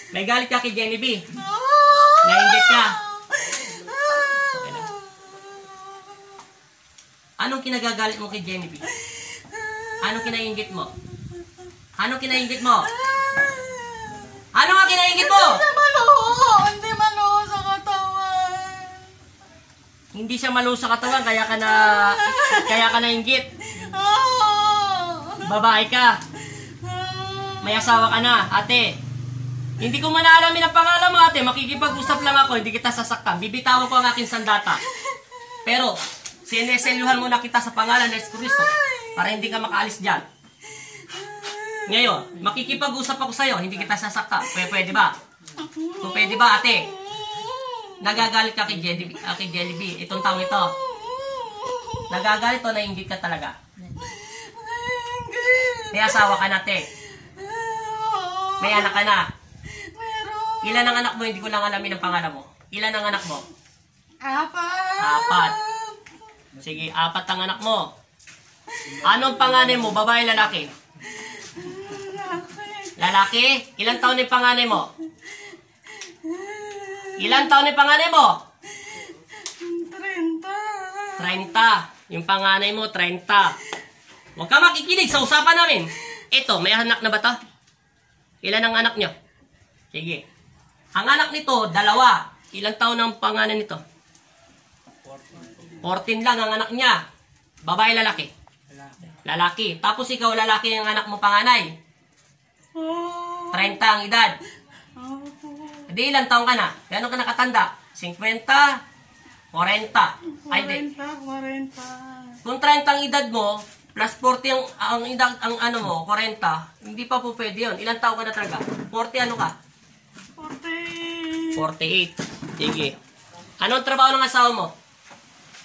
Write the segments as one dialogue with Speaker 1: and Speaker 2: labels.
Speaker 1: May galit ka kay Jenny B. Nainggit ka. Okay na. Anong kinagagalit mo kay Jenny B? Anong kinainggit mo? Anong kinainggit mo? Ano nga kinainggit mo?
Speaker 2: Hindi maluho sa katawan.
Speaker 1: Hindi siya maluho sa katawan, kaya ka nainggit. Babae ka. May asawa ka na, ate. Hindi ko man alamin ang pangalan mo, ate. Makikipag-usap lang ako, hindi kita sasaktan. Bibitawan ko ang aking sandata. Pero, sineselyuhan muna kita sa pangalan ng Kristo para hindi ka makaalis dyan. Ngayon, makikipag-usap ako sa'yo, hindi kita sasaktan. Pwede ba? Kung pwede ba, ate? Nagagalit ka kay Jelly B. Itong taong ito. Nagagalit o nainggit ka talaga? May asawa ka na, ate. May anak ka na. Ilan ang anak mo? Hindi ko lang alamin ang pangalan mo. Ilan ang anak mo?
Speaker 2: 4.
Speaker 1: Sige, 4 ang anak mo. Anong panganay mo? Babae, lalaki? Lalaki? Ilang taon yung panganay mo? Ilang taon yung panganay mo? 30. Yung panganay mo, 30. Huwag ka makikinig sa usapan namin. Ito, may anak na ba to? Ilan ang anak nyo? Sige. Ang anak nito, 2. Ilang taon ang panganay nito? 14 lang ang anak niya. Babae, lalaki? Lalaki. Tapos ikaw, lalaki ang anak mo panganay? 30 ang edad. Hindi, ilang taon ka na? Gano'n ka nakatanda? 50? 40? Ay, hindi.
Speaker 2: 40.
Speaker 1: Kung 30 ang edad mo, plus 40 ang edad, ang ano mo, 40, hindi pa po pwede yun. Ilang taon ka na talaga? 40 ano ka? 48. Sige. Anong trabaho ng asawa mo?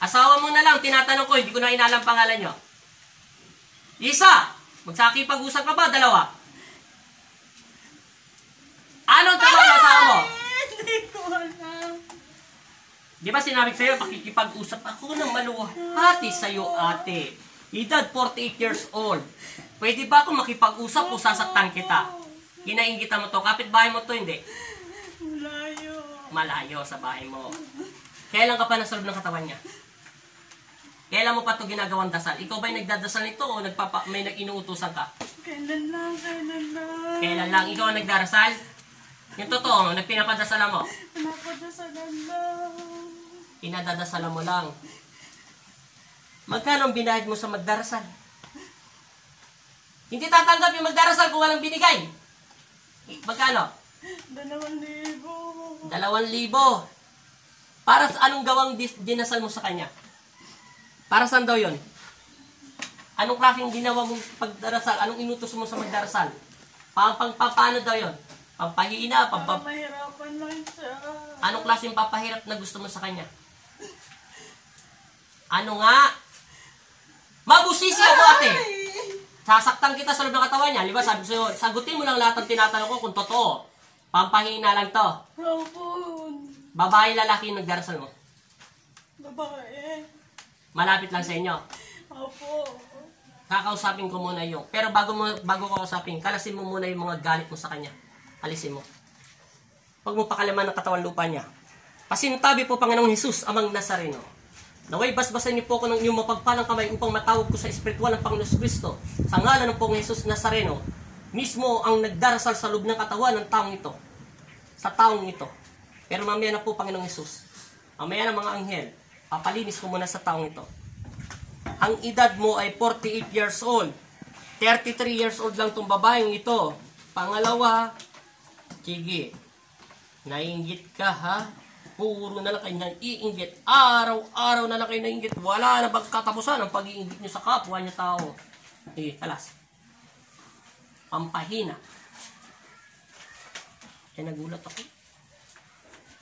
Speaker 1: Asawa mo na lang, tinatanong ko, hindi ko na inalam pangalan nyo. Isa! Magsakipag-usap ka ba? 2. Anong trabaho ng asawa mo?
Speaker 2: Hindi ko alam.
Speaker 1: Di ba sinabi ko sa'yo, pakikipag-usap ako ng maluwati sa'yo, ate. Edad 48 years old. Pwede ba akong makipag-usap o sasaktan kita? Kinaingitan mo to, kapitbahay mo to, hindi?
Speaker 2: Malayo.
Speaker 1: Malayo sa bahay mo. Kailan ka pa nasa loob ng katawan niya? Kailan mo pa ito ginagawang dasal? Ikaw ba'y nagdadasal nito o may inuutusan ka?
Speaker 2: Kailan lang.
Speaker 1: Kailan lang? Ikaw ang nagdarasal? Yung totoo, nagpinapadasalan mo?
Speaker 2: Pinapadasalan lang.
Speaker 1: Pinadadasalan mo lang. Magkano ang binayad mo sa magdarasal? Hindi tatanggap yung magdarasal kung walang binigay. Magkano?
Speaker 2: 2,000.
Speaker 1: 2,000. Para sa anong gawang dinasal mo sa kanya? Para saan daw yun? Anong klaseng ginawa mong pagdarasal? Anong inutos mo sa magdarasal? Paano daw yun? Pampahina?
Speaker 2: Mahirapan lang siya.
Speaker 1: Anong klaseng papahirap na gusto mo sa kanya? Ano nga? Mabusisi ako, ate! Sasaktan kita sa loob ng katawan niya. Di ba? Sabi ko sa'yo, sagutin mo lang lahat ng tinatanong ko kung totoo. Pampahina lang to.
Speaker 2: Opo.
Speaker 1: Babae, lalaki yung nagdarasal mo.
Speaker 2: Babae.
Speaker 1: Malapit lang sa inyo.
Speaker 2: Opo.
Speaker 1: Kakausapin ko muna yung. Pero bago ko kausapin, kalasin mo muna yung mga galit mo sa kanya. Alisin mo. Huwag mo pakalaman ng katawan lupa niya. Pasintabi po, Panginoong Hesus, amang Nazareno. Naway basbasan niyo po ko ng inyong mapagpalang kamay upang matawag ko sa espiritual ng Panginoong Kristo. Sa ngalan ng Panginoong Hesus Nazareno, mismo ang nagdarasal sa loob ng katawan ng taong ito. Sa taong ito. Pero mamaya na po, Panginoong Hesus. Mamaya na mga anghel, papalinis ko muna sa taong ito. Ang edad mo ay 48 years old. 33 years old lang tong babaeng ito. Pangalawa, sige, naiinggit ka ha? Puro na lang kayo naiinggit. Araw-araw na lang kayo naiinggit. Wala na pagkatapusan ang pag-iinggit nyo sa kapwa nyo tao. Sige, alas. Pampahina. Kaya nagulat ako.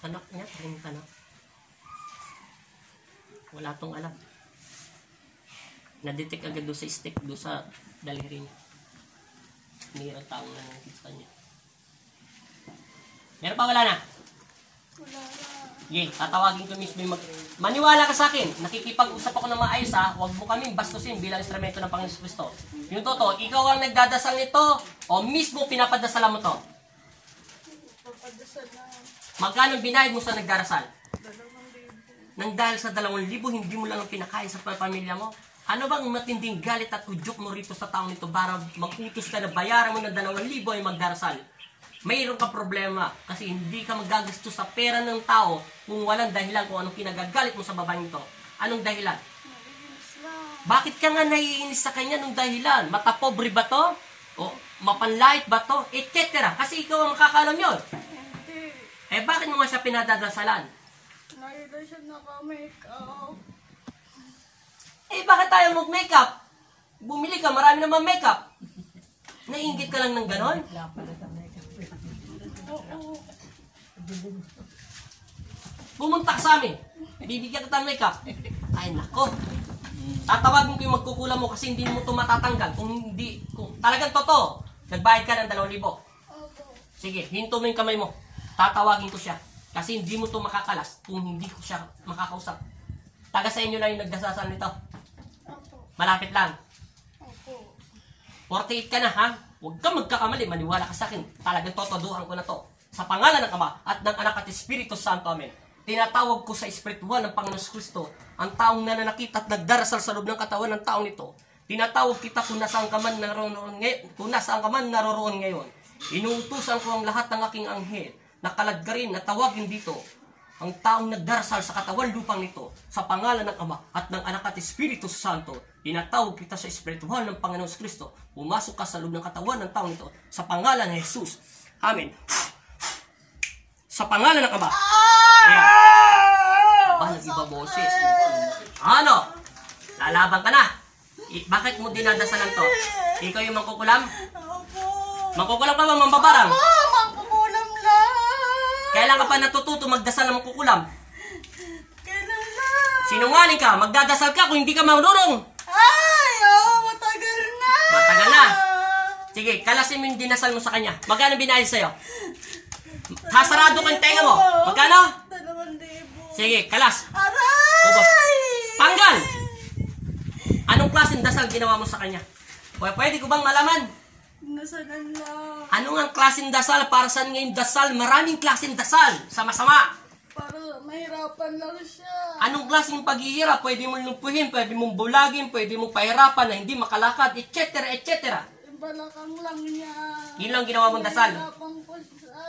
Speaker 1: Anak niya, 30 na. Wala tong alam. Na-detect agad doon sa stick, doon sa daliri niya. Mayroong taong na nangikit sa kanya. Meron pa, wala na?
Speaker 2: Wala na.
Speaker 1: Sige, tatawagin ko mismo yung maniwala ka sa akin, nakikipag-usap ako ng maayos ha, huwag mo kaming bastusin bilang instrumento ng Panginoon Kristo. Yung totoo, ikaw ang nagdadasal nito, o mismo pinapadasalan mo to?
Speaker 2: Isa na.
Speaker 1: Magkano binayad mo sa nagdarasal?
Speaker 2: 2,000.
Speaker 1: Nang dahil sa 2,000, hindi mo lang ang pinakain sa pamilya mo? Ano bang matinding galit at udyok mo rito sa taong nito para mag-utos ka na bayaran mo ng 2,000 ay magdarasal? Mayroon ka problema kasi hindi ka magagastos sa pera ng tao kung walang dahilan kung anong pinagagalit mo sa babaeng ito. Anong dahilan?
Speaker 2: Naiinis lang.
Speaker 1: Bakit ka nga naiinis sa kanya nung dahilan? Matapobre ba to? O mapanlait ba to? Etc. Kasi ikaw ang makakalam yun.
Speaker 2: Hindi.
Speaker 1: Eh bakit mo nga siya pinadadasalan?
Speaker 2: Nahilan siya naka-make up.
Speaker 1: Eh bakit tayo mag-makeup? Bumili ka, marami naman makeup. Naiingit ka lang ng ganon?
Speaker 2: Oo.
Speaker 1: Pumunta ka sa amin. Bibigyan kita ng makeup. Ay nako. Tatawagin ko yung magkukulam mo kasi hindi mo ito matatanggal. Kung talagang totoo, nagbayad ka ng 2,000.
Speaker 2: Opo.
Speaker 1: Sige, hinto mo yung kamay mo. Tatawagin ko siya. Kasi hindi mo ito makakalas kung hindi ko siya makakausap. Taga sa inyo lang yung nagdasasal nito.
Speaker 2: Opo.
Speaker 1: Malapit lang.
Speaker 2: Opo.
Speaker 1: 48 ka na, ha? Huwag kang magkakamali. Maniwala ka sa akin. Talagang totoduhan ko na to. Sa pangalan ng Ama at ng Anak at Espiritu Santo. Amen. Tinatawag ko sa espiritual ng Panginoon Kristo ang taong nananakit at nagdarasal sa loob ng katawan ng taong ito. Tinatawag kita kung nasaan ka man naroroon ngayon. Inuutusan ko ang lahat ng aking anghel na kalagkarin na tawagin dito ang taong nagdarasal sa katawan lupang nito sa pangalan ng Ama at ng Anak at Espiritu Santo. Tinatawag kita sa espiritual ng Panginoon Kristo. Pumasok ka sa loob ng katawan ng taong ito sa pangalan ng Jesus. Amen. Sa pangalan ng Ama. Ayan. Aba, nag-iba boses. Ano? Lalaban ka na. Bakit mo dinadasalan to? Ikaw yung mangkukulam?
Speaker 2: Opo.
Speaker 1: Mangkukulam ka ba, mambabarang?
Speaker 2: Mangkukulam lang.
Speaker 1: Kailan ka pa natututo magdasal ng mangkukulam?
Speaker 2: Kailan lang?
Speaker 1: Sinungaling ka, magdadasal ka kung hindi ka marunong.
Speaker 2: Ay, matagal na.
Speaker 1: Matagal na. Sige, kalasin mo yung dinasal mo sa kanya. Magkano binayad sa'yo? Hasarado kang tenga mo. Magkano?
Speaker 2: 2,000.
Speaker 1: Sige, kalas. Ubos.
Speaker 2: Aray!
Speaker 1: Tanggal! Anong klaseng dasal ginawa mo sa kanya? Pwede ko bang malaman?
Speaker 2: Nasalan lang.
Speaker 1: Anong ang klaseng dasal? Para saan ngayon dasal? Maraming klaseng dasal. Sama-sama.
Speaker 2: Para mahirapan lang siya.
Speaker 1: Anong klaseng paghihirap? Pwede mong lumpuhin, pwede mong bulagin, pwede mong pahirapan na hindi makalakad, etc. etc.
Speaker 2: Balakang lang niya.
Speaker 1: Yun lang ginawa mong dasal.
Speaker 2: Mahirapan ko siya.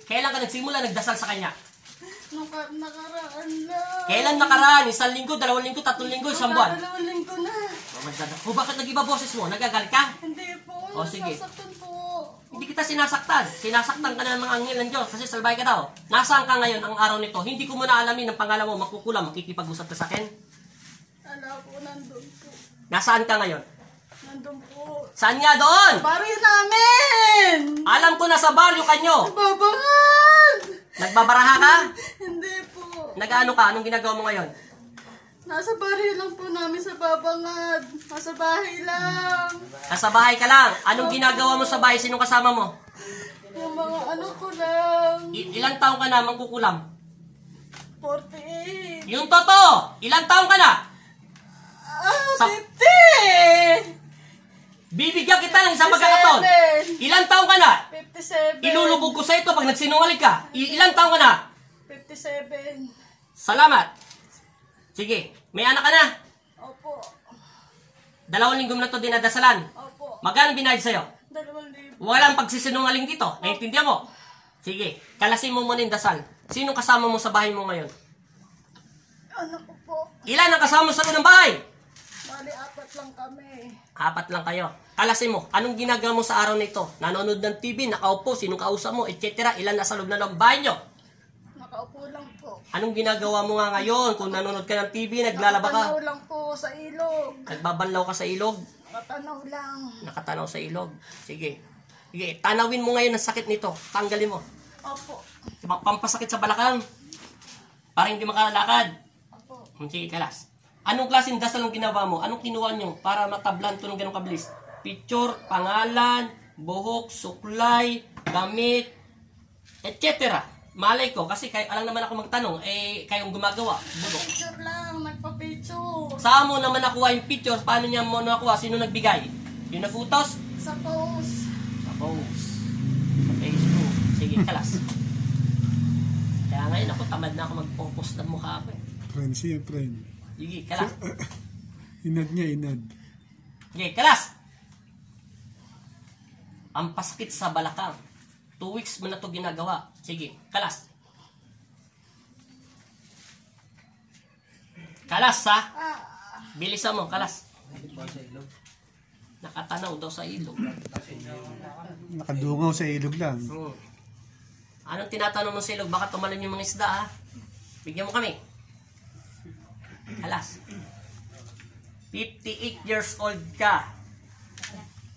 Speaker 1: Kailan ka nagsimula nagdasal sa kanya?
Speaker 2: Nakaraan lang.
Speaker 1: Kailan nakaraan? 1 linggo, 2 linggo, 3 linggo, 1 buwan?
Speaker 2: 2 linggo na.
Speaker 1: O bakit nag-iba boses mo? Nagagalit ka?
Speaker 2: Hindi po.
Speaker 1: O, sige.
Speaker 2: Nasasaktan po.
Speaker 1: Hindi kita sinasaktan. Sinasaktan ka na ng mga anghel ng Diyos kasi salbay ka daw. Nasaan ka ngayon ang araw nito? Hindi ko muna alamin ang pangalan mo. Makukulam, makikipag-usap ka sa akin.
Speaker 2: Ala po, nandun po.
Speaker 1: Nasaan ka ngayon?
Speaker 2: Nandun po.
Speaker 1: Saan nga doon?
Speaker 2: Baryo namin!
Speaker 1: Alam ko na sa baryo kanyo.
Speaker 2: Babangad!
Speaker 1: Nagbabaraha ka?
Speaker 2: Hindi po.
Speaker 1: Nag-ano ka? Anong ginagawa mo ngayon?
Speaker 2: Nasa baryo lang po namin sa Babangad. Nasa bahay lang.
Speaker 1: Nasa bahay ka lang. Anong ginagawa mo sa bahay? Sinong kasama mo?
Speaker 2: Yung mga ano ko lang.
Speaker 1: Ilang taong ka na mangkukulam?
Speaker 2: 48.
Speaker 1: Yung totoo! Ilang taong ka na? Sa-
Speaker 2: 50!
Speaker 1: Bibigyan kita ng isang pagkakataon.
Speaker 2: 57.
Speaker 1: Ilang taong ka na?
Speaker 2: 57.
Speaker 1: Ilulubog ko sa ito pag nagsinungaling ka. Ilang taong ka na?
Speaker 2: 57.
Speaker 1: Salamat. Sige, may anak ka na.
Speaker 2: Opo.
Speaker 1: 2 linggo na to dinadasalan.
Speaker 2: Opo.
Speaker 1: Magkano binayad sa'yo?
Speaker 2: 2,000.
Speaker 1: Walang pagsisinungaling dito. Naintindihan mo? Sige, kalasin mo muna yung dasal. Sino kasama mo sa bahay mo ngayon?
Speaker 2: Anak ko po.
Speaker 1: Ilan ang kasama mo sa loob ng bahay?
Speaker 2: Bali, 4 lang kami.
Speaker 1: 4 lang kayo. Kalasin mo, anong ginagawa mo sa araw na ito? Nanonood ng TV, nakaupo, sinong kausap mo, etc. Ilan nasa loob na ng bahay nyo?
Speaker 2: Nakaupo lang po.
Speaker 1: Anong ginagawa mo nga ngayon? Kung nanonood ka ng TV, naglalaba ka,
Speaker 2: Nakatanaw lang po sa ilog.
Speaker 1: nagbabanlaw ka sa ilog,
Speaker 2: Nakatanaw lang.
Speaker 1: nakatanaw sa ilog. Sige. Sige, tanawin mo ngayon ang sakit nito. Tanggalin mo.
Speaker 2: Opo.
Speaker 1: Pampasakit sa balakang. Para hindi makalakad.
Speaker 2: Opo.
Speaker 1: Sige, kalas. Anong klaseng dasal ang ginawa mo? Anong kinuha nyo para matablan ito ng ganong kabilis? Picture, pangalan, buhok, suklay, damit, etc. Malay ko, kasi alam naman ako magtanong, kayong gumagawa, buhok.
Speaker 2: Picture lang. Nagpa-picture.
Speaker 1: Saan mo naman nakuha yung picture? Paano niya mo nakuha? Sino nagbigay? Yung nagutos?
Speaker 2: Sa post.
Speaker 1: Sa post. Sa Facebook. Sige. Sige, kalas. Kaya ngayon ako, tamad na ako mag-focus ng mukha ko eh.
Speaker 3: Friend siya, friend.
Speaker 1: Sige, kalas.
Speaker 3: Inad niya, inad.
Speaker 1: Sige, kalas! Ang pasakit sa balakang. 2 weeks mo na ito ginagawa. Sige, kalas. Kalas, ha? Bilisan mo, kalas. Nakatanaw daw sa ilog.
Speaker 3: Nakadungaw sa ilog lang.
Speaker 1: Anong tinatanong mo sa ilog? Baka tumalon yung mga isda, ha? Bigyan mo kami. Kalas. 58 years old ka.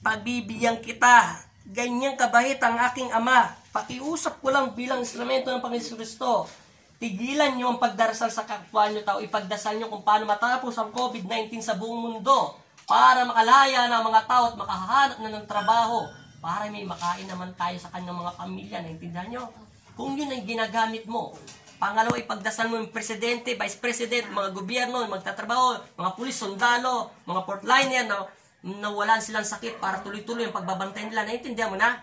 Speaker 1: Pagbibigyan kita. Ganyang kabait ang aking ama. Pakiusap ko lang bilang instrumento ng Panginoon Kristo. Tigilan nyo ang pagdarasal sa kapwa nyo tao. Ipagdasal nyo kung paano matapos ang COVID-19 sa buong mundo. Para makalaya ng mga tao at makahanap na ng trabaho. Para may makain naman tayo sa kanyang mga pamilya. Naintindihan nyo? Kung yun ang ginagamit mo. Pangalawa, ipagdasal mo yung presidente, vice president, mga gobyerno, magtatrabaho, mga pulis, sundalo, mga portliner na nawalan silang sakit para tuloy-tuloy ang pagbabantay nila. Naintindihan mo na?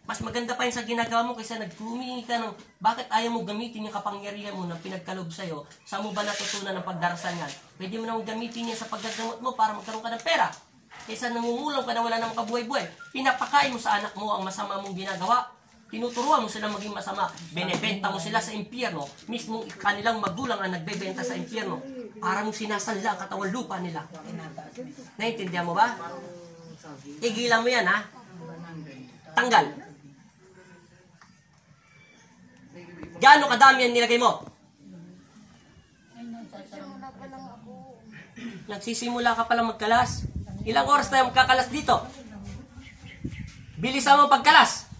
Speaker 1: Mas maganda pa yun sa ginagawa mo kaysa nagtumingi ka ng bakit ayaw mo gamitin yung kapangyarihan mo na pinagkalob sa'yo. Saan mo ba natutunan ng pagdarasal yan? Pwede mo nang gamitin yan sa paggagamot mo para magkaroon ka ng pera. Kaysa nangungulang ka na wala nang kabuhay-buhay. Pinapakain mo sa anak mo ang masama mong ginagawa. Tinuturuan mo sila maging masama. Benebenta mo sila sa impyerno. Mismo kanilang magulang ang nagbebenta sa impyerno. Para mong sinasanla ang katawan lupa nila. Naintindihan mo ba? Tigilan mo yan, ha? Tanggal. Gaano kadami ang nilagay mo?
Speaker 2: Nagsisimula pa lang ako.
Speaker 1: Nagsisimula ka palang magkalas. Ilang oras tayo magkakalas dito? Bilisan mo pagkalas.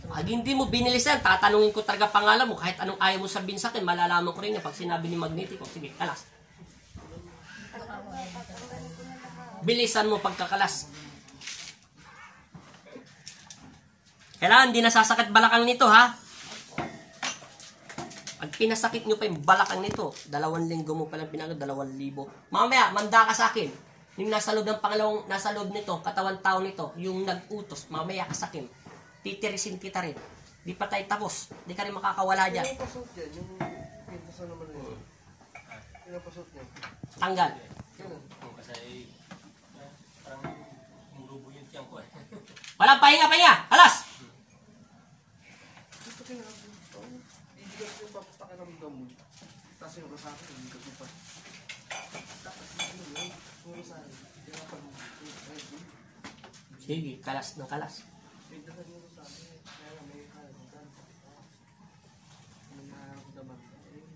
Speaker 1: Pag hindi mo binilisan, tatanungin ko talaga pangalan mo. Kahit anong ayaw mo sabihin sa akin, malalaman ko rin yan pag sinabi ni Magnetico. Sige, kalas. Bilisan mo pagkakalas. Kailangan hindi nasasakit balakang nito, ha? Pag pinasakit nyo pa yung balakang nito, 2 linggo mo palang pinagod, 2,000. Mamaya, manda ka sa akin. Yung nasa loob ng pangalawang, nasa loob nito, katawan tao nito, yung nag-utos, mamaya ka sa akin. Titirisin kita rin. Di pa tayo tapos. Di ka rin makakawala dyan.
Speaker 4: Pinapasot yan, yung pinapasot naman yun. Pinapasot niya.
Speaker 1: Tanggal. Walang pahinga. Alas!
Speaker 4: Ito kinakabuto. Hindi ka yung papakiramdam mo. Tapos yung kasama, hindi ka yung dapat ano yun, puro sa akin.
Speaker 1: Sige, kalas ng kalas.
Speaker 4: Pwede na yun sa akin. Kaya may kalimutan. May nararamdaman ka. Ayun.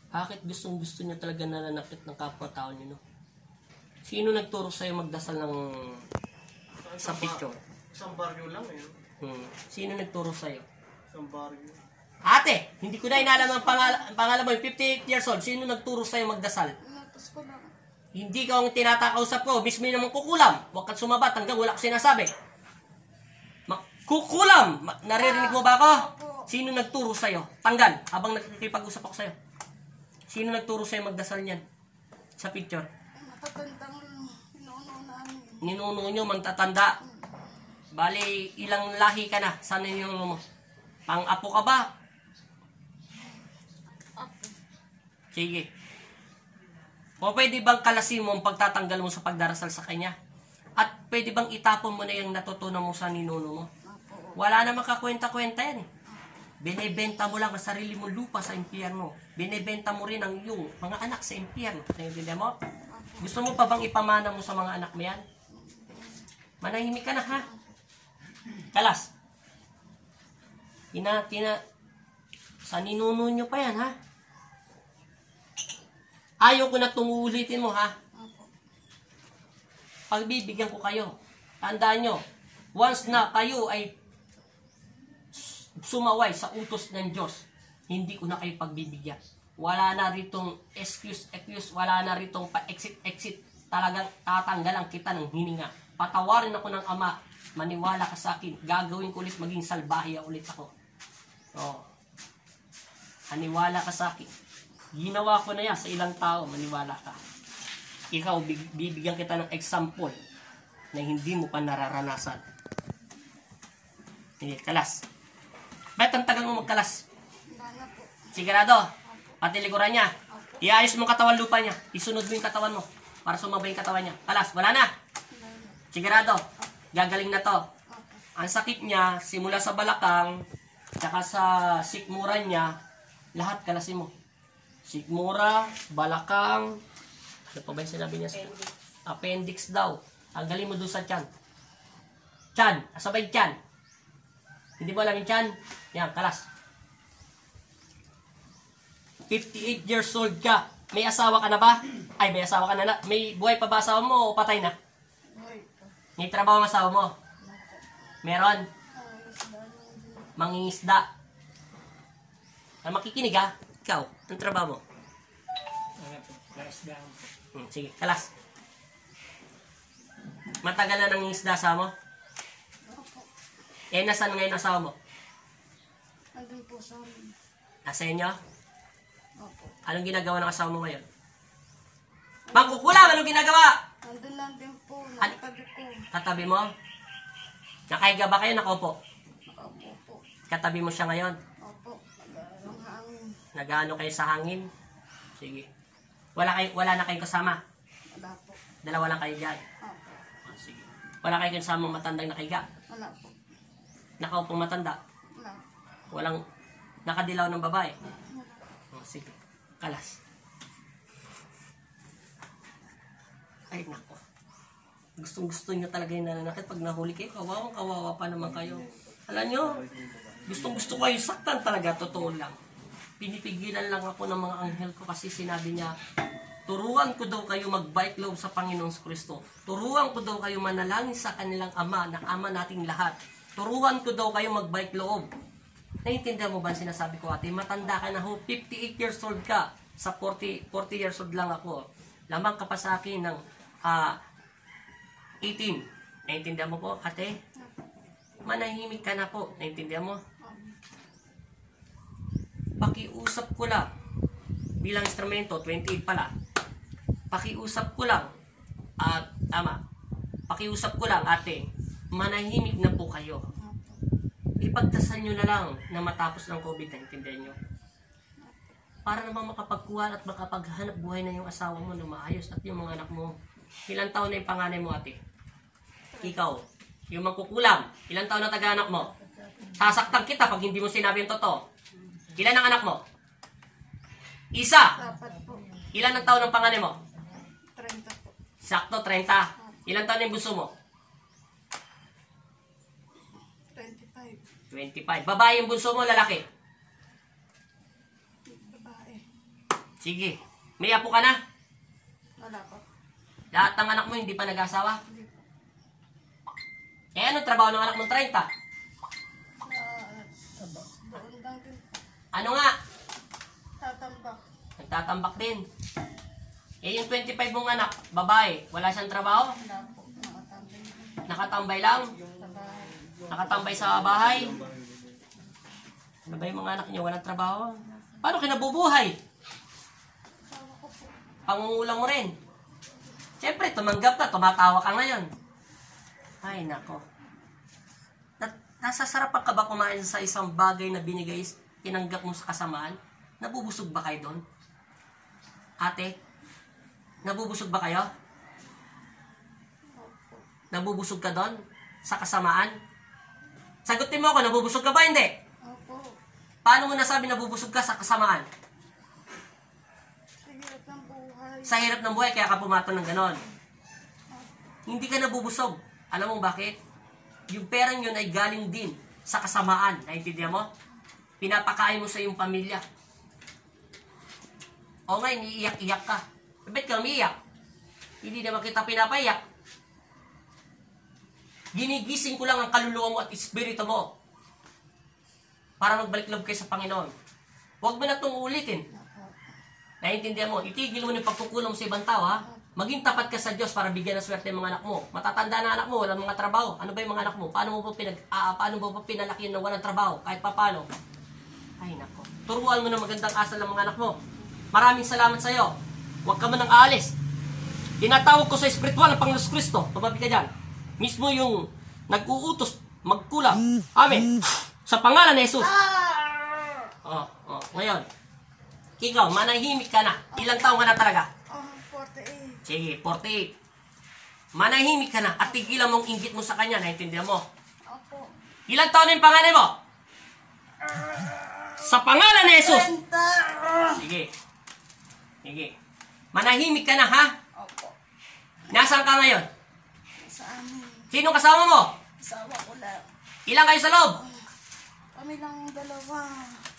Speaker 1: Bakit gustong-gusto niya talaga nananakit ng kapwa-tao niyo, no? Sino nagturo sa'yo magdasal ng sa picture?
Speaker 4: Isang baryo lang eh.
Speaker 1: Sino nagturo sa'yo?
Speaker 4: Isang baryo.
Speaker 1: Ate, hindi ko na inalam ang pangalan mo, 58 years old. Sino nagturo sa'yo magdasal?
Speaker 2: Natas ko lang.
Speaker 1: Hindi ka ang tinatakausap ko. Mismo naman kukulam. Huwag kang sumabat hanggang wala ko sinasabi. Kukulam! Naririnig mo ba ako? Sino nagturo sa'yo? Tanggal. Habang nakikipag-usap ako sa'yo. Sino nagturo sa'yo magdasal niyan? Sa picture.
Speaker 2: Matatandang inuuno namin.
Speaker 1: Ninuno nyo, magtatanda. Bali, ilang lahi ka na? Sana yung mo? Pang-apo ka ba?
Speaker 2: Ako.
Speaker 1: Sige. O pwede bang kalasin mo ang pagtatanggal mo sa pagdarasal sa kanya? At pwede bang itapon mo na yung natutunan mo sa ninuno mo? Wala na makakwenta-kwenta yan eh. Binebenta mo lang ang sarili mo lupa sa impyerno. Binebenta mo rin ang iyong mga anak sa impyerno. Naintindihan mo? Gusto mo pa bang ipamana mo sa mga anak mo yan? Manahimik ka na, ha? Kalas. Sa ninuno nyo pa yan, ha? Ayaw ko na tumulitin mo, ha? Pagbibigyan ko kayo. Tandaan nyo, once na kayo ay sumaway sa utos ng Diyos, hindi ko na kayo pagbibigyan. Wala na ritong excuse, wala na ritong pa-exit. Talagang tatanggalan kita ng hininga. Patawarin ako ng Ama, maniwala ka sa akin, gagawin ko ulit, maging salbahe ulit ako. Maniwala ka sa akin. Ginawa ko na yan sa ilang tao, maniwala ka. ikaw, bibigyan kita ng example na hindi mo pa nararanasan. Hindi, kalas. Ba't ang tagal mo magkalas?
Speaker 2: Wala po.
Speaker 1: Sigurado, pati likuran niya. Iayos mo katawan lupa niya. Isunod mo yung katawan mo para sumabay yung katawan niya. Kalas, wala na. Sigurado, gagaling na to. Ang sakit niya, simula sa balakang, tsaka sa sikmura niya, lahat kalasin mo. Sikmura, balakang, ano pa ba yung sinabi niya? Appendix daw. Tanggalin mo doon sa tiyan. Tiyan, asabay tiyan. Hindi mo alam yung tiyan? Yan, kalas. 58 years old ka. May asawa ka na ba? Ay, may asawa ka na. May buhay pa ba asawa mo o patay na?
Speaker 2: Buhay pa.
Speaker 1: May trabaho ang asawa mo? Meron? Mangingisda. Ang makikinig ha? Ikaw, ang trabaho mo? Sige, kalas. Matagal na nangingisda asawa mo? Eh, nasaan ngayon ang asawa mo?
Speaker 2: Andun po sa amin.
Speaker 1: Nasa inyo?
Speaker 2: Opo.
Speaker 1: Anong ginagawa ng asawa mo ngayon? Mangkukulam! Anong ginagawa?
Speaker 2: Andun lang din po. Nakatabi ko.
Speaker 1: Katabi mo? Nakahiga ba kayo? Nakaupo?
Speaker 2: Opo po.
Speaker 1: Katabi mo siya ngayon?
Speaker 2: Opo. Ang hangin.
Speaker 1: Nagaano kayo sa hangin? Sige. Wala na kayong kasama?
Speaker 2: Wala po.
Speaker 1: Dalawa lang kayo dyan?
Speaker 2: Opo.
Speaker 1: Sige. Wala kayong kasama matandang nakahiga?
Speaker 2: Wala po.
Speaker 1: Nakaupong matanda?
Speaker 2: Wala.
Speaker 1: Walang nakadilaw ng babae? Sige. Kalas. Ay, nako. Gustong-gusto nyo talaga yung nananakit. Pag nahuli kayo, kawawa pa naman kayo. Alam nyo, gustong-gusto kayo saktan talaga. Totoo lang. Pinipigilan lang ako ng mga anghel ko kasi sinabi niya, turuan ko daw kayo magbike loob sa Panginoong Kristo. Turuan ko daw kayo manalangin sa kanilang Ama, na Ama nating lahat. Turuan ko daw kayo magbike loob. Naiintindihan mo ba ang sinasabi ko, ate? Matanda ka na ho, 58 years old ka. Sa 40 years old lang ako. Lamang ka pa sa akin ng 18. Naiintindihan mo po, ate? Manahimik ka na po. Naiintindihan mo? Pakiusap ko lang. Bilang instrumento, 28 pala. Pakiusap ko lang. Tama. Pakiusap ko lang, ate. Manahimik na po kayo. Ipagdasal nyo na lang na matapos ng COVID, naintindihan nyo. Para naman makapagkuhan at makapaghanap buhay na yung asawa mo na maayos at yung mga anak mo. Ilang taon na yung panganay mo, ate? Ikaw, yung mangkukulam, ilang taon na taga-anak mo? Sasaktan kita pag hindi mo sinabi yung totoo. Ilan ang anak mo? Isa!
Speaker 2: Dapat po.
Speaker 1: Ilan ang taon ng panganay mo?
Speaker 2: 30 po.
Speaker 1: Sakto, 30. Ilang taon na yung bunso mo?
Speaker 2: 25.
Speaker 1: 25. Babae yung bunso mo, lalaki?
Speaker 2: Babae.
Speaker 1: Sige. May apo ka na?
Speaker 2: Wala po.
Speaker 1: Lahat ng anak mo hindi pa nag-asawa?
Speaker 2: Hindi po.
Speaker 1: Eh, anong trabaho ng anak mong 30?
Speaker 2: Doon lang din.
Speaker 1: Ano nga?
Speaker 2: Tatambak.
Speaker 1: Nagtatambak din. Eh, yung 25 mong anak, babae, wala siyang trabaho?
Speaker 2: Wala po. Nakatambay lang.
Speaker 1: Nakatambay lang?
Speaker 2: Sa bahay.
Speaker 1: Nakatambay sa bahay? Ano ba yung mga anak niyo? Walang trabaho? Paano kinabubuhay?
Speaker 2: Asawa ko po.
Speaker 1: Pangungulang mo rin. Siyempre, tumanggap ka, tumatawa ka ngayon. Ay, nako. Nasasarapan ka ba kumain sa isang bagay na binigay, tinanggap mo sa kasamaan? Nabubusog ba kayo doon? Ate, nabubusog ba kayo? Nabubusog ka doon? Sa kasamaan? Sagutin mo ako, nabubusog ka ba? Hindi.
Speaker 2: Opo.
Speaker 1: Paano mo nasabi nabubusog ka sa kasamaan?
Speaker 2: Sa hirap ng buhay.
Speaker 1: Sa hirap ng buhay, kaya ka pumatol ng ganon. Hindi ka nabubusog. Alam mo bakit? Yung perang yun ay galing din sa kasamaan. Naintindihan mo? Pinapakain mo sa iyong pamilya. O ngayon, iiyak-iyak ka. Ba't ka umiiyak? Hindi naman kita pinapaiyak. Ginigising ko lang ang kaluluwa mo at espiritu mo para magbalik loob kayo sa Panginoon. Huwag mo na itong ulitin. Naiintindihan mo? Itigil mo yung pagkukulang sa ibang tao, ha? Maging tapat ka sa Diyos para bigyan ng swerte yung mga anak mo. Matatanda na anak mo, walang mga trabaho. Ano ba yung mga anak mo? Paano mo ba pinalaki na walang trabaho? Kahit paano? Ay, nako. Turuan mo ng magandang asal ng mga anak mo. Maraming salamat sa iyo. Huwag ka man nang aalis. Tinatawag ko sa espiritual ng Panginoon Kristo. Tumabi ka dyan. Mismo yung nag-uutos, magkulang. Amen. Sa pangalan ni Jesus. Ngayon. Ikaw, manahimik ka na. Ilang taong ka na talaga?
Speaker 2: 48.
Speaker 1: Sige, 48. Manahimik ka na at tigilan mong inggit mo sa kanya. Naintindihan mo?
Speaker 2: Opo.
Speaker 1: Ilang taon na yung panganay mo? Sa pangalan ni Jesus.
Speaker 2: 30.
Speaker 1: Sige. Sige. Manahimik ka na, ha?
Speaker 2: Opo.
Speaker 1: Nasaan ka ngayon?
Speaker 2: Sa amin.
Speaker 1: Sinong kasama mo?
Speaker 2: Asawa ko lang.
Speaker 1: Ilang kayo sa loob?
Speaker 2: Kami lang dalawa.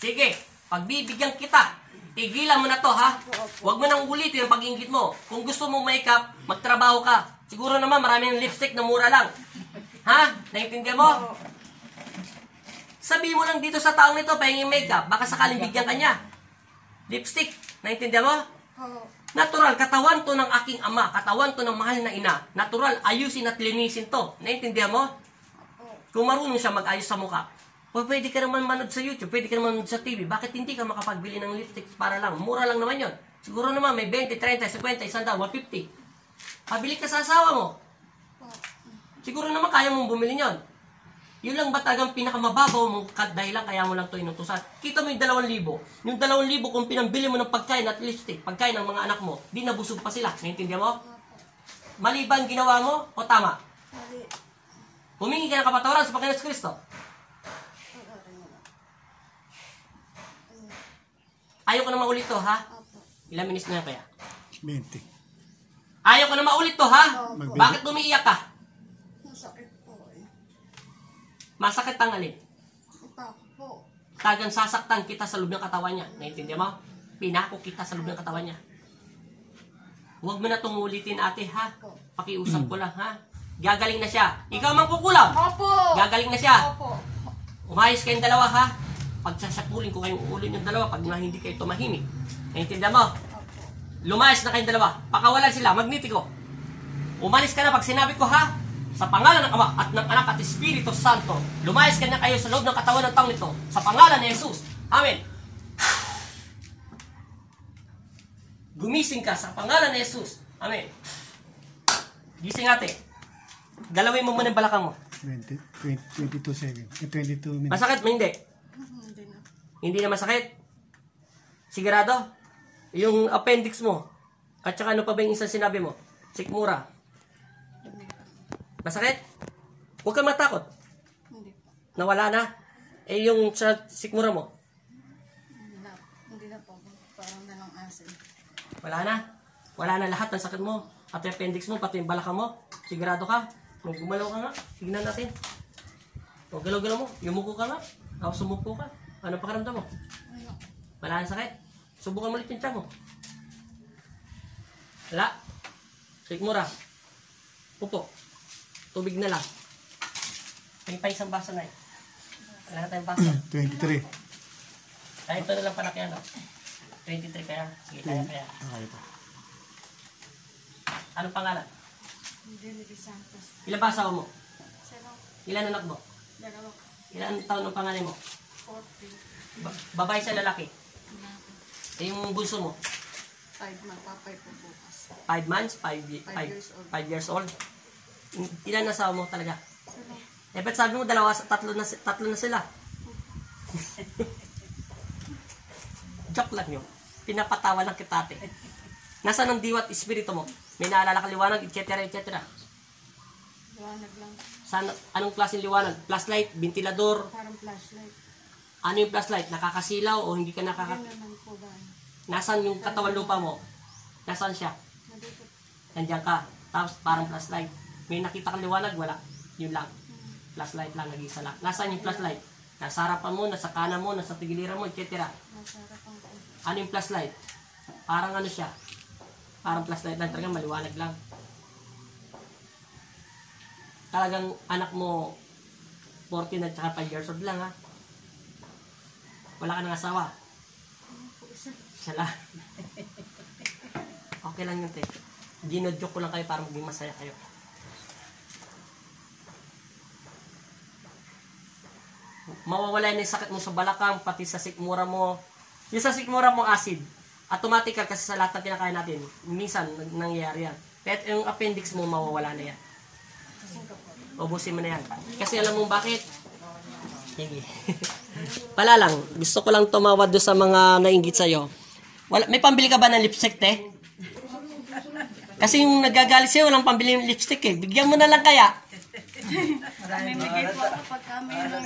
Speaker 1: Sige. Pagbibigyan kita. Tigilan mo na to, ha? Huwag mo nang ulitin ang pag-inggit mo. Kung gusto mo make-up, magtrabaho ka. Siguro naman maraming lipstick na mura lang. Ha? Naintindihan mo? Sabi mo lang dito sa taong nito, pahingin make-up. Baka sakaling bigyan ka niya. Lipstick. Naintindihan mo?
Speaker 2: Oo.
Speaker 1: Natural, katawan to ng aking ama. Katawan to ng mahal na ina. Natural, ayusin at linisin to. Naintindihan mo? Kung marunong siya mag-ayos sa mukha. Pwede ka naman manood sa YouTube, pwede ka naman manood sa TV. Bakit hindi ka makapagbili ng lipstick para lang? Mura lang naman yon. Siguro naman may 20, 30, 50, 100, 150. Pabili ka sa asawa mo. Siguro naman kaya mong bumili yon. Yun lang ba talagang pinakamababaw mong dahilan kaya mo lang ito inutusan? Kita mo yung 2,000. Yung 2,000 kung pinambili mo ng pagkain at lipstick, pagkain ng mga anak mo, di nabusog pa sila. Naintindihan mo? Mali ba ang ginawa mo o tama?
Speaker 2: Mali.
Speaker 1: Humingi ka ng kapatawaran sa Panginoon Kristo. Ayaw ko na maulit to, ha?
Speaker 2: Opo.
Speaker 1: Ilang minutes na yan kaya?
Speaker 3: 20.
Speaker 1: Ayaw ko na maulit to, ha?
Speaker 2: Opo.
Speaker 1: Bakit umiiyak ka?
Speaker 2: Masakit po eh.
Speaker 1: Masakit ang alin.
Speaker 2: Ito po.
Speaker 1: Tagang sasaktan kita sa loob ng katawan niya. Naintindihan mo? Pinako kita sa loob ng katawan niya. Huwag mo na itong ulitin, ate, ha? Pakiusap ko lang, ha? Gagaling na siya. Ikaw mang kukulam.
Speaker 2: Opo.
Speaker 1: Gagaling na siya.
Speaker 2: Opo.
Speaker 1: Umayos kayong dalawa, ha? Pagsasapulin ko kayong ulo yung dalawa pag na hindi kayo tumahimik. Naintindihan mo?
Speaker 2: Opo.
Speaker 1: Lumayas na kayong dalawa. Pakawalan sila. Magnitiko. Umalis ka na pag sinabi ko, ha? Sa pangalan ng Ama at ng Anak at Espiritu Santo. Lumayas ka na kayo sa loob ng katawan ng taong ito. Sa pangalan ni Jesus. Amen. Gumising ka sa pangalan ni Jesus. Amen. Gising ate. Galawin mo muna yung balakang mo.
Speaker 3: 22 seconds. 22 minutes.
Speaker 1: Masakit mo hindi?
Speaker 2: Hindi na.
Speaker 1: Hindi na masakit? Sigurado? Yung appendix mo. At saka ano pa ba yung isang sinabi mo? Sikmura. Masakit? Huwag kang matakot.
Speaker 2: Hindi po.
Speaker 1: Nawala na. Eh yung sa sikmura mo.
Speaker 2: Hindi na po. Parang nalang asin.
Speaker 1: Wala na. Wala na lahat ng sakit mo. At yung appendix mo, pati yung balakang mo. Sigurado ka? Kung gumalaw ka nga, tignan natin. O galaw-galaw mo. Yumuko ka nga. Tapos sumuko ka. Ano pakiramdam mo?
Speaker 2: Ano?
Speaker 1: Wala na sakit. Subukan mo ulit yung tiyan mo. Wala. Sikmura. Upo. Tubig na lang. May pa isang baso na eh. Wala na tayong baso.
Speaker 3: 23.
Speaker 1: Ay, ito na lang palaki ano. 23 kaya. Sige, kaya.
Speaker 3: Okay pa.
Speaker 1: Anong pangalan?
Speaker 2: Hindi ni Santos.
Speaker 1: Ilan ba asawa mo?
Speaker 2: Sino?
Speaker 1: Ilan anak mo?
Speaker 2: Dalawa.
Speaker 1: Ilan taon ng panganay mo?
Speaker 2: 40.
Speaker 1: Babae sa lalaki?
Speaker 2: Na.
Speaker 1: Eh, yung bunso mo?
Speaker 2: 5 magpapay po bukas.
Speaker 1: 5 months?
Speaker 2: years old.
Speaker 1: 5 years old? Ilan na asawa mo talaga?
Speaker 2: Sino?
Speaker 1: Eh, ba't sabi mo dalawa, tatlo na sila? Joke lang yun. Pinapatawa lang kita ate. Nasaan ang diwat espiritu mo? May naalala ka liwanag, etc. etc.
Speaker 2: Liwanag lang.
Speaker 1: Saan, anong klaseng liwanag? Flashlight, ventilador,
Speaker 2: Parang flashlight.
Speaker 1: ano yung flashlight? Nakakasilaw o hindi ka
Speaker 2: Hindi
Speaker 1: nakaka...
Speaker 2: naman po ba?
Speaker 1: Nasaan yung katawan lupa mo? Nasaan siya?
Speaker 2: Nandito.
Speaker 1: Nandiyan ka. Tapos parang flashlight. May nakita kang liwanag? Wala. Yun lang. Flashlight lang, nag-isa lang. Nasaan yung flashlight? Nasa harapan mo, nasa kanan mo, nasa tigiliran mo, etc.
Speaker 2: Nasa harapan ko.
Speaker 1: Ano yung flashlight? Parang ano siya? Parang flashlight lang. Talagang maliwanag lang. Talagang anak mo 14 at saka 5 years old lang ha. Wala ka ng asawa. Siya lang. Okay lang yun, te. Ginojoke ko lang kayo para maging masaya kayo. Mawawala na yung sakit mo sa balakang, pati sa sikmura mo. Yung sa sikmura mo acid, automatic kasi sa lahat ng kinakain natin, minsan nangyayari yan. Kahit yung appendix mo, mawawala na yan. Ubusin mo na yan. Kasi alam mo bakit? Sige. Pala lang, gusto ko lang tumawad doon sa mga nainggit sa'yo. May pambili ka ba ng lipstick, te? Kasi yung nagagalit sa'yo, walang pambili ng lipstick eh. Bigyan mo na lang kaya.
Speaker 2: Mamimigay po ako pag kami lang.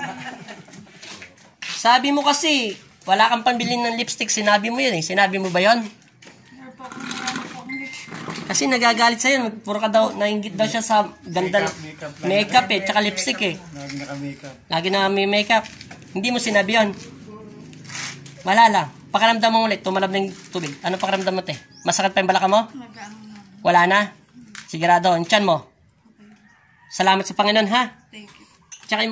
Speaker 1: Sabi mo kasi, wala kang pambili ng lipstick. Sinabi mo yun eh. Sinabi mo ba yun?
Speaker 2: Meron po akong marami po akong lipstick.
Speaker 1: Kasi nagagalit sa'yo. Puro ka daw, nainggit daw siya sa ganda. Makeup eh, tsaka lipstick eh.
Speaker 3: Lagi naka-makeup.
Speaker 1: Lagi na may makeup. Hindi mo sinabi yun. Wala lang. Pakiramdam mo ulit, tumalab ng tubig. Ano pakiramdam mo, te? Masakit pa yung balaka mo?
Speaker 2: Nag-ano na.
Speaker 1: Wala na? Sigurado, ang tiyan mo. Salamat sa Panginoon, ha?
Speaker 2: Thank you.
Speaker 1: Tsaka yung